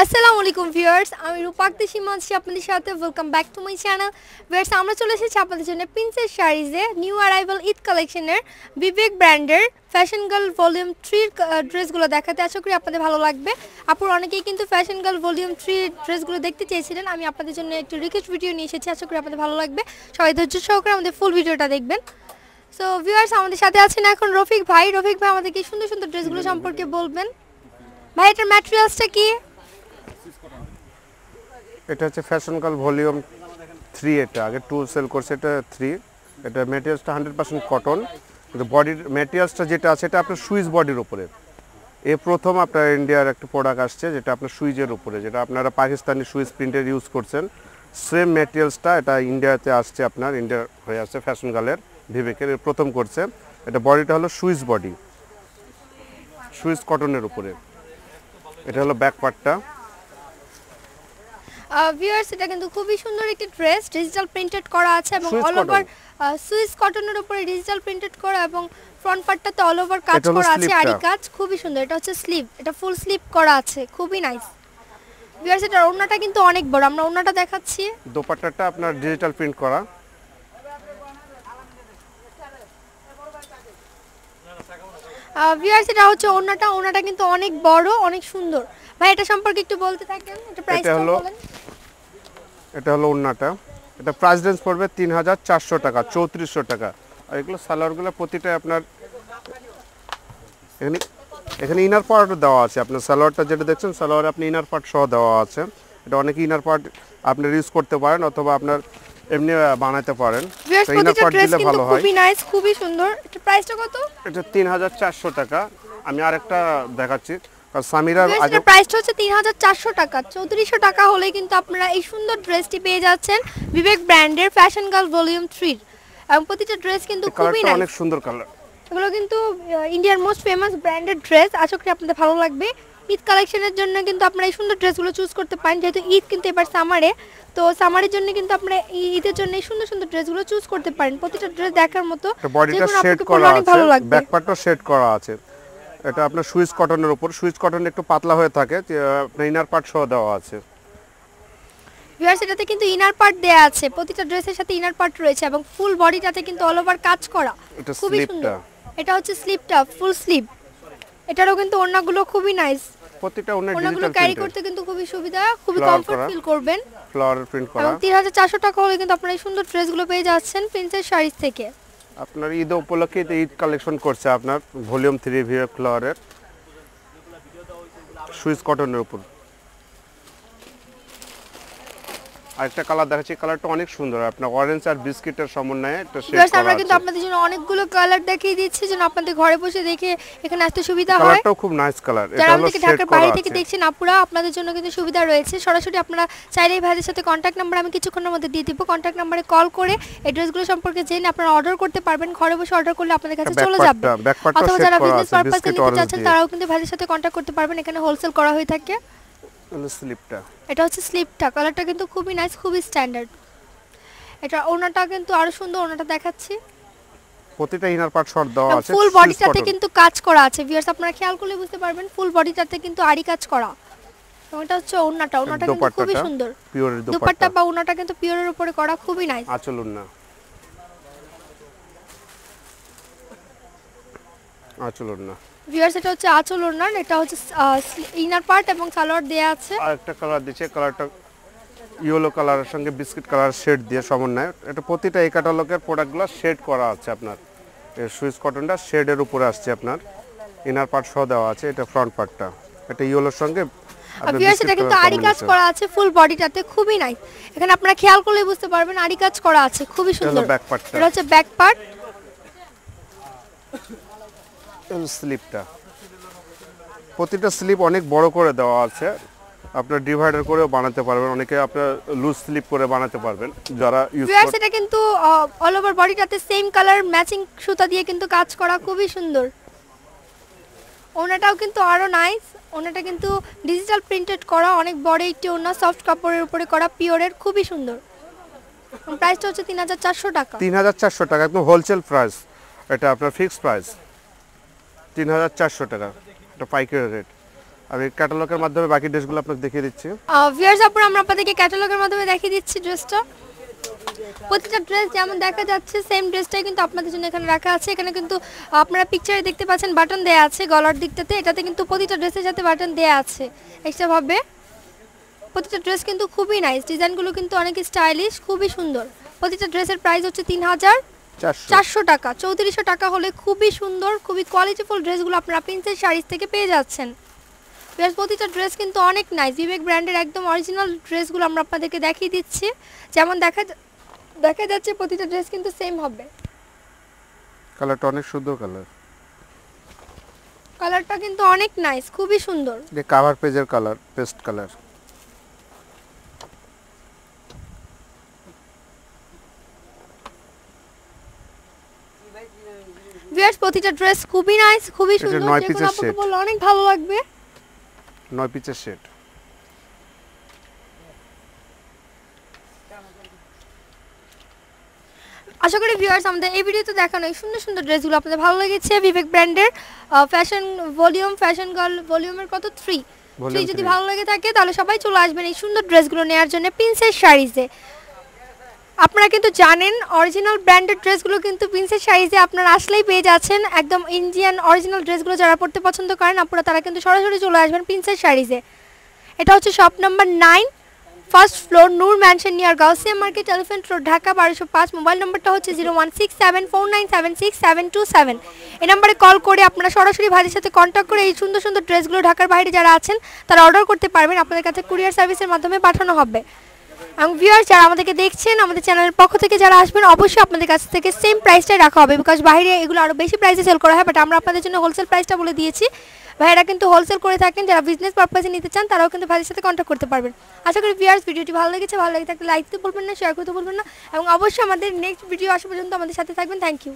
আসসালামু আলাইকুম ভিউয়ার্স, আমি রূপাক্তি সীমান্সি আপনাদের সাথে welcome back to my channel. Viewers, আমরা চলে এসেছি আপনাদের জন্য প্রিন্সেস শাড়িজে নিউ অ্যারাইভাল ঈদ কালেকশনের বিবেক ব্র্যান্ডের ফ্যাশন গার্ল ভলিউম 3 ড্রেসগুলো দেখাতে। আশা করি আপনাদের ভালো লাগবে। আপুর অনেকেই কিন্তু ফ্যাশন গার্ল ভলিউম 3 ড্রেসগুলো দেখতে চেয়েছিলেন, আমি আপনাদের জন্য একটু রিকোয়েস্ট ভিডিও নিয়ে এসেছি। আশা করি আপনাদের ভালো লাগবে। সবাই ধৈর্য সহকারে আমাদের ফুল ভিডিওটা দেখবেন। সো ভিউয়ার্স, আমাদের সাথে আছেন এখন রফিক ভাই। রফিক ভাই আমাদেরকে সুন্দর সুন্দর ড্রেসগুলো সম্পর্কে বলবেন। ভাই, এটার ম্যাটেরিয়ালসটা কি? এটা হচ্ছে ফ্যাশন গার্ল ভলিউম 3। এটা আগে 2 সেল করছে, এটা 3। এটা ম্যাটেরিয়ালসটা 100% কটন, কিন্তু বডির ম্যাটেরিয়ালসটা যেটা আছে এটা আপনার সুইস বডির উপরে। প্রথম আপনার ইন্ডিয়ার একটা প্রোডাক্ট আসছে যেটা আপনার সুইজের উপরে, যেটা আপনারা পাকিস্তানি সুইস প্রিন্টের ইউজ করছেন, সেম ম্যাটেরিয়ালসটা এটা ইন্ডিয়াতে আসছে, আপনার ইন্ডিয়া হয়ে আসছে ফ্যাশন গার্লের বিবেকের প্রথম করছে। এটা বডিটা হলো সুইস বডি, সুইস কটনের উপরে। এটা হলো ব্যাক পার্টটা। ভিউয়ার্স, এটা কিন্তু খুবই সুন্দর একটি ড্রেস, ডিজিটাল প্রিন্টেড করা আছে এবং সুইস অল ওভার সুইস কটনের উপরে ডিজিটাল প্রিন্টেড করা এবং ফ্রন্ট পার্টটাতে অল ওভার কাজ করা আছে, আরি কাজ খুবই সুন্দর। এটা হচ্ছে স্লিভ, এটা ফুল স্লিভ করা আছে, খুবই নাইস। ভিউয়ার্স, এটার ওড়নাটা কিন্তু অনেক বড়, আমরা ওড়নাটা দেখাচ্ছি। দোপাট্টাটা আপনার ডিজিটাল প্রিন্ট করা। ভিউয়ার্স, এটা হচ্ছে ওড়নাটা কিন্তু অনেক বড়, অনেক সুন্দর। ভাই, এটা সম্পর্কে একটু বলতে থাকেন, এটা প্রাইসটা বলেন। এটা হলো ওড়নাটা, এটা প্রাইস রেঞ্জ পড়বে 3400 টাকা, 3400 টাকা। আর এগুলো সালোয়ারগুলো প্রতিটা আপনার এখানে ইনার পার্ট দেওয়া আছে। আপনার সালোয়ারটা যেটা দেখছেন, সালোয়ারে আপনি ইনার পার্ট সহ দেওয়া আছে। এটা অনেক ইনার পার্ট আপনি ইউজ করতে পারেন অথবা আপনার এমনি বানাতে পারেন। ইনার পার্ট দিলে ভালো হয়। খুবই নাইস, খুবই সুন্দর। এটা প্রাইসটা কত? এটা 3400 টাকা। আমি আরেকটা দেখাচ্ছি, সামিরা আজকে প্রাইসটা হচ্ছে 3400 টাকা। 3400 টাকা হলে কিন্তু আপনারা এই সুন্দর ড্রেসটি পেয়ে যাচ্ছেন বিবেক ব্র্যান্ডের ফ্যাশন গার্ল ভলিউম 3। এবং প্রতিটা ড্রেস কিন্তু খুবই নাইস, অনেক সুন্দর কালার। এগুলো কিন্তু ইন্ডিয়ার মোস্ট ফেমাস ব্র্যান্ডেড ড্রেস। আশা করি আপনাদের ভালো লাগবে। ঈদ কালেকশনের জন্য কিন্তু আপনারা এই সুন্দর ড্রেসগুলো চুজ করতে পারেন, যেহেতু ঈদ কিন্তু এবার সামারে, তো সামারের জন্য কিন্তু আপনারা ঈদের জন্য এই সুন্দর সুন্দর ড্রেসগুলো চুজ করতে পারেন। প্রতিটা ড্রেস দেখার মতো, বডিটা শেড করা আছে, ব্যাক পার্টও শেড করা আছে। এটা আপনার সুইস কটনের উপর, সুইস কটন একটু পাতলা হয়ে থাকে, আপনার ইনার পার্ট সহ দেওয়া আছে। ভিউয়ার্স, এটাতে কিন্তু ইনার পার্ট দেয়া আছে, প্রতিটা ড্রেসের সাথে ইনার পার্ট রয়েছে এবং ফুল বডিটাতে কিন্তু অল ওভার কাজ করা, খুবই সুন্দর। এটা হচ্ছে স্লিভটা, ফুল স্লিভ। এটারও কিন্তু ওড়নাগুলো খুবই নাইস, প্রতিটা ওড়নাগুলো ক্যারি করতে কিন্তু খুবই সুবিধা, খুবই কমফর্ট ফিল করবেন। ফ্লোরাল প্রিন্ট করা। এবং 3400 টাকা হলে কিন্তু আপনারা এই সুন্দর ড্রেসগুলো পেয়ে যাচ্ছেন প্রিন্সেস শাড়িজ থেকে। আপনার ঈদ উপলক্ষে ঈদ কালেকশন করছে আপনার ভলিউম 3 ভিএফ ফ্লোরের সুইস কটনের উপর। আরেকটা কালার দেখাচ্ছি, কালারটা অনেক সুন্দর, আপনার অরেঞ্জ আর বিস্কিটের সমন্বয়ে একটা শেড করা আছে। আমরা কিন্তু আপনাদের জন্য অনেকগুলো কালার দেখিয়ে দিচ্ছি, যেন আপনাদের ঘরে বসে দেখে এখানে আসতে সুবিধা হয়। কালারটাও খুব নাইস কালার। এটা হলো শেড করা। ঢাকার বাইরে থেকে দেখছেন আপুরা, আপনাদের জন্য কিন্তু সুবিধা রয়েছে। সরাসরি আপনারা চাইলেই ভাইদের সাথে কন্টাক্ট নাম্বার আমি কিছুক্ষণের মধ্যে দিয়ে দিব, কন্টাক্ট নম্বরে কল করে অ্যাড্রেসগুলো সম্পর্কে জেনে আপনারা অর্ডার করতে পারবেন। ঘরে বসে অর্ডার করলে আপনাদের কাছে চলে যাবে। অথবা যারা বিজনেস পারপাসে নিতে চাচ্ছেন তারাও কিন্তু ভাইদের সাথে কন্টাক্ট করতে পারবেন, এখানে হোলসেল করা হয়ে থাকে। স্লিপটা, এটা হচ্ছে স্লিপটা, কালারটা কিন্তু খুবই নাইস, খুবই স্ট্যান্ডার্ড। এটা ওড়নাটা কিন্তু আরো সুন্দর, ওড়নাটা দেখাচ্ছি। প্রতিটা ইনার পার্ট শর্ট দেওয়া আছে, ফুল বডিটাতে কিন্তু কাজ করা আছে। ভিউয়ার্স, আপনারা খেয়াল করলে বুঝতে পারবেন ফুল বডিটাতে কিন্তু আরি কাজ করা। এবং এটা হচ্ছে ওড়নাটা কিন্তু খুবই সুন্দর, পিওরের দুপাট্টা বা ওড়নাটা কিন্তু পিওরের উপরে করা, খুবই নাইস। আঁচল ওড়না, আঁচল ওড়না। ভিউয়ার্স, এটা হচ্ছে আঁচল ওড়না, এটা হচ্ছে ইনার পার্ট এবং সালোয়ার দেয়া আছে। আরেকটা কালার দিয়েছে, কালারটা ইয়েলো কালারের সঙ্গে বিস্কিট কালার শেড দিয়ে সমন্বয়। এটা প্রতিটা এই ক্যাটালগের প্রোডাক্টগুলো শেড করা আছে। আপনার এই সুইস কটনটা শেডের উপরে আসছে, আপনার ইনার পার্ট সহ দেওয়া আছে। এটা ফ্রন্ট পার্টটা, এটা ইয়েলোর সঙ্গে ভিউয়ার্স, এটা কিন্তু আরি কাজ করা আছে ফুল বডিটাতে, খুবই নাইস। এখানে আপনারা খেয়াল করলে বুঝতে পারবেন আরি কাজ করা আছে, খুবই সুন্দর। এটা হচ্ছে ব্যাক পার্ট, স্লিপটা, প্রতিটা স্লিপ অনেক বড় করে দেওয়া আছে, আপনার ডিভাইডার করেও বানাতে পারবেন, অনেকে আপনার লুজ স্লিপ করে বানাতে পারবেন যারা ইউজ করেন। এটা কিন্তু অল ওভার বডিটাতে সেম কালার ম্যাচিং সুতা দিয়ে কিন্তু কাজ করা, খুবই সুন্দর। ওনাটাও কিন্তু আরো নাইস, ওনাটা কিন্তু ডিজিটাল প্রিন্টেড করা, অনেক বড় একটি ওনা, সফট কাপড়ের উপরে করা, পিওরের, খুবই সুন্দর। প্রাইসটা হচ্ছে 3400 টাকা। 3400 টাকা একদম হোলসেল প্রাইস, এটা আপনার ফিক্সড প্রাইস 3400 টাকা, এটা পাইকারি রেট। আর এই ক্যাটালগের মাধ্যমে বাকি ড্রেসগুলো আপনাকে দেখিয়ে দিচ্ছি। ভিউয়ার্স আপনারা আমরা আপনাদেরকে ক্যাটালগের মাধ্যমে দেখিয়ে দিচ্ছি ড্রেসটা। প্রতিটা ড্রেস যেমন দেখা যাচ্ছে সেম ড্রেসটাই কিন্তু আপনাদের জন্য এখানে রাখা আছে। এখানে কিন্তু আপনারা পিকচারে দেখতে পাচ্ছেন বাটন দেয়া আছে গলার দিকটাতে, এটাতে কিন্তু প্রতিটা ড্রেসের সাথে বাটন দেয়া আছে এক্সট্রা ভাবে। প্রতিটা ড্রেস কিন্তু খুবই নাইস, ডিজাইনগুলো কিন্তু অনেক স্টাইলিশ, খুবই সুন্দর। প্রতিটা ড্রেসের প্রাইস হচ্ছে 3400 টাকা। 3400 টাকা হলে খুবই সুন্দর, খুবই কোয়ালিটিফুল ড্রেসগুলো আপনারা প্রিন্সেস শাড়িজ থেকে পেয়ে যাচ্ছেন। প্রতিটা ড্রেস কিন্তু অনেক নাইস, বিবেক ব্র্যান্ডের একদম অরিজিনাল ড্রেসগুলো আমরা আপনাদেরকে দেখিয়ে দিচ্ছি। যেমন দেখা যাচ্ছে প্রতিটা ড্রেস কিন্তু সেম হবে। কালারটা অনেক সুন্দর কালারটা কিন্তু অনেক নাইস, খুবই সুন্দর। এই কভার পেজের কালার পেস্ট কালার। ভিউয়ার্স প্রতিটা ড্রেস খুবই নাইস, খুবই সুন্দর, এটা 9 পিসের আপনাকে সেট। বললে অনেক ভালো লাগবে। 9 পিসের সেট। আশা করি ভিউয়ার্স আমাদের এই ভিডিওতে দেখানো এই সুন্দর সুন্দর ড্রেসগুলো আপনাদের ভালো লেগেছে। বিবেক ব্র্যান্ডের ফ্যাশন ভলিউম, ফ্যাশন গার্ল ভলিউমের কত 3 যদি ভালো লেগে থাকে তাহলে সবাই চলে আসবেন এই সুন্দর ড্রেসগুলো নেওয়ার জন্য প্রিন্সেস শাড়িজে। আপনারা কিন্তু জানেন অরিজিনাল ব্র্যান্ডেড ড্রেসগুলো কিন্তু প্রিন্সেস শাড়িজে আপনারা আসলেই পেয়ে যাচ্ছেন। একদম ইন্ডিয়ান অরিজিনাল ড্রেসগুলো যারা পড়তে পছন্দ করেন আপনারা তারা কিন্তু সরাসরি চলে আসবেন প্রিন্সেস শাড়িজে। এটা হচ্ছে shop number 9, first floor, Noor mansion near Gausia market, elephant road, Dhaka 1205। Mobile নম্বরটা হচ্ছে 01674976727। এই নম্বরে কল করে আপনারা সরাসরি ভাইদের সাথে কন্ট্যাক্ট করে এই সুন্দর সুন্দর ড্রেসগুলো ঢাকার বাইরে যারা আছেন তারা অর্ডার করতে পারবেন, আপনাদের কাছে কুরিয়ার সার্ভিসের মাধ্যমে পাঠানো হবে। এবং ভিউয়ার্স যারা আমাদেরকে দেখছেন আমাদের চ্যানেলের পক্ষ থেকে যারা আসবেন অবশ্যই আপনাদের কাছ থেকে সেম প্রাইসটাই রাখা হবে, বিকজ বাইরে এগুলো আরও বেশি প্রাইসে সেল করা হয়, বাট আমরা আপনাদের জন্য হোলসেল প্রাইসটা বলে দিয়েছি। ভাইয়েরা কিন্তু হোলসেল করে থাকেন, যারা বিজনেস পারপাসে নিতে চান তারাও কিন্তু ভাইয়ের সাথে কন্ট্যাক্ট করতে পারবেন। আশা করি ভিউয়ার্স ভিডিওটি ভালো লেগেছে, ভালো লেগে থাকলে লাইক দিতে বলবেন না, শেয়ার করতে বলবেন না, এবং অবশ্যই আমাদের নেক্সট ভিডিও আসা পর্যন্ত আমাদের সাথে থাকবেন। Thank you.